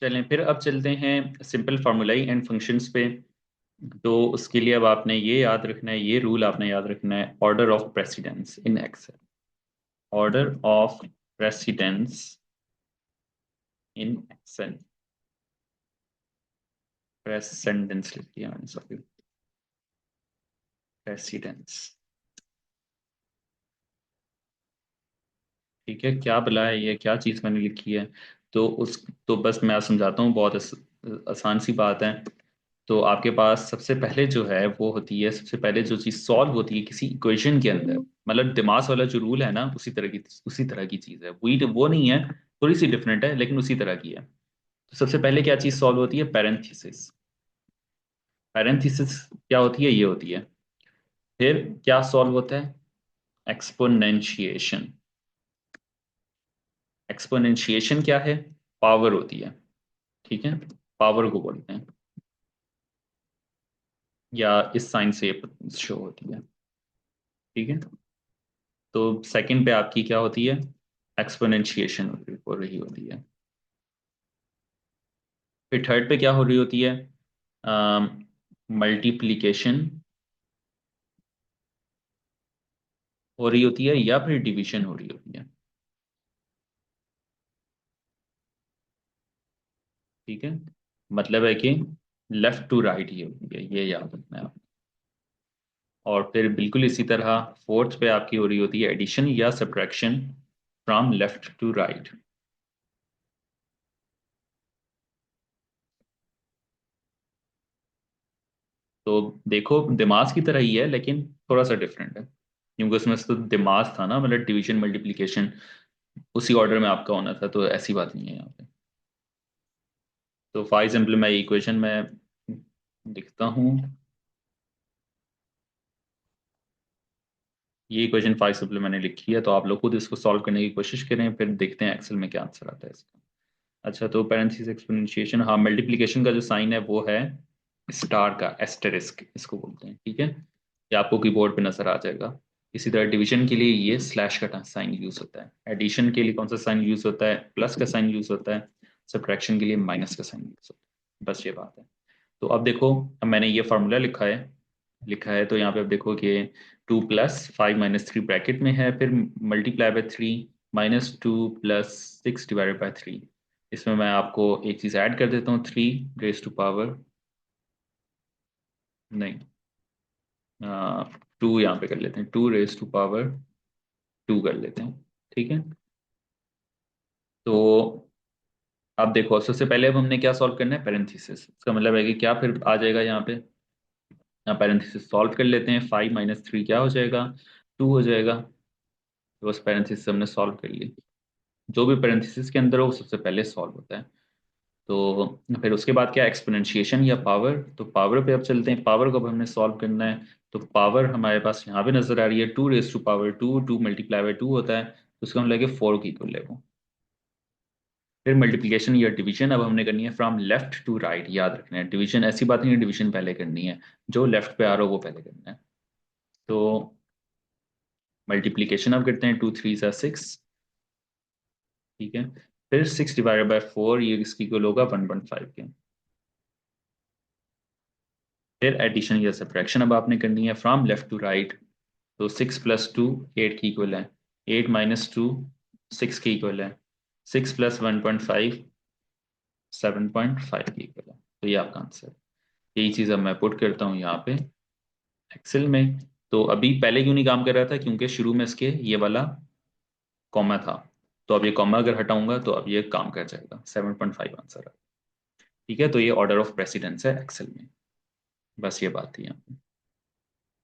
चलें फिर अब चलते हैं सिंपल फार्मूलाई एंड फंक्शंस पे। तो उसके लिए अब आपने ये याद रखना है, ये रूल आपने याद रखना है, order of precedence in Excel. Order of precedence in Excel, precedence लिख दिया मैंने, सॉरी, प्रेसिडेंस। ठीक है, क्या बुला है, ये क्या चीज़ मैंने लिखी है? तो उस तो बस मैं समझाता हूँ, बहुत आसान सी बात है। तो आपके पास सबसे पहले जो है वो होती है, सबसे पहले जो चीज़ सॉल्व होती है किसी इक्वेशन के अंदर, मतलब दिमाग वाला जो रूल है ना, उसी तरह की चीज़ है। वो नहीं है, थोड़ी सी डिफरेंट है लेकिन उसी तरह की है। तो सबसे पहले क्या चीज़ सॉल्व होती है? पैरेंथेसिस। पैरेंथेसिस क्या होती है? ये होती है। फिर क्या सॉल्व होता है? एक्सपोनेंशिएशन। एक्सपोनेंशिएशन क्या है? पावर होती है। ठीक है, पावर को बोलते हैं, या इस साइन से शो होती है। ठीक है, तो सेकंड पे आपकी क्या होती है? एक्सपोनेंशिएशन हो रही होती है। फिर थर्ड पे क्या हो रही होती है? मल्टीप्लिकेशन हो रही होती है, या फिर डिवीजन हो रही होती है। ठीक है, मतलब है कि लेफ्ट टू राइट ही होती है, ये याद रखना है आप। और फिर बिल्कुल इसी तरह फोर्थ पे आपकी हो रही होती है एडिशन या subtraction from left to right. तो देखो, दिमाग की तरह ही है लेकिन थोड़ा सा डिफरेंट है, क्योंकि उसमें से तो दिमाग था ना, मतलब डिवीजन मल्टीप्लिकेशन उसी ऑर्डर में आपका होना था, तो ऐसी बात नहीं है यहाँ पे। तो फॉर एग्जाम्पल मैं इक्वेशन में लिखता हूँ, ये इक्वेशन फॉर एग्जाम्पल मैंने लिखी है, तो आप लोग खुद इसको सॉल्व करने की कोशिश करें, फिर देखते हैं एक्सेल में क्या आंसर आता है इसका। अच्छा, तो पैरेंथेसिस एक्सपोनेंशिएशन, हाँ, मल्टीप्लिकेशन का जो साइन है वो है स्टार का, एस्टेरिस्क इसको बोलते हैं। ठीक है, ये आपको कीबोर्ड पे नजर आ जाएगा। इसी तरह डिवीजन के लिए ये स्लैश का साइन यूज होता है। एडिशन के लिए कौन सा साइन यूज होता है? प्लस का साइन यूज होता है। सब्ट्रैक्शन के लिए माइनस का साइन यूज होता है। बस ये बात है। तो अब देखो, अब मैंने ये फार्मूला लिखा है तो यहाँ पे अब देखो कि 2 + 5 - 3 ब्रैकेट में है, फिर मल्टीप्लाई बाय 3, -2 + 6 / 3। इसमें मैं आपको एक चीज़ ऐड कर देता हूँ, 3 रेज टू पावर, नहीं, 2 यहाँ पे कर लेते हैं, 2 रेज टू पावर 2 कर लेते हैं। ठीक है, तो अब देखो, सबसे पहले अब हमने क्या सॉल्व करना है? पैरेंथेसिस। इसका मतलब है कि क्या फिर आ जाएगा यहाँ पे, यहाँ पैरेंथेसिस सॉल्व कर लेते हैं। 5 - 3 क्या हो जाएगा? 2 हो जाएगा। तो बस पैरेंथेसिस हमने सॉल्व कर ली। जो भी पैरेंथेसिस के अंदर हो वो सबसे पहले सॉल्व होता है। तो फिर उसके बाद क्या? एक्सपोनेंशिएशन या पावर। तो पावर पे अब चलते हैं, पावर को अब हमने सॉल्व करना है। तो पावर हमारे पास यहाँ पे नजर आ रही है, 2 रेज टू पावर 2, 2 × 2 होता है, तो उसका हम लगे 4 की इक्वल है वो। फिर मल्टीप्लिकेशन या डिवीजन अब हमने करनी है फ्रॉम लेफ्ट टू राइट, याद रखना है। डिवीजन ऐसी बात नहीं है, डिवीजन पहले करनी है, जो लेफ्ट पे आ रहा हो वो पहले करना है। तो मल्टीप्लिकेशन अब करते हैं, 2 × 3 = 6। ठीक है, फिर 6 / 4, ये इसकी इक्वल होगा 1.5 के। फिर एडिशन या सब्ट्रैक्शन अब आपने करनी है फ्रॉम लेफ्ट टू राइट। तो 6 + 2 8 की इक्वल है, 8 - 2 6 की इक्वल है, 6 + 1.5 7.5 की इक्वल है। तो ये आपका आंसर है। यही चीज़ अब मैं पुट करता हूँ यहाँ पे एक्सेल में। तो अभी पहले क्यों नहीं काम कर रहा था? क्योंकि शुरू में इसके ये वाला कॉमा था। तो अब ये कॉमा अगर हटाऊंगा तो अब ये काम कर जाएगा, 7.5 आंसर है। ठीक है, तो ये ऑर्डर ऑफ प्रेसिडेंस है एक्सेल में। बस ये बात थी यहाँ पे।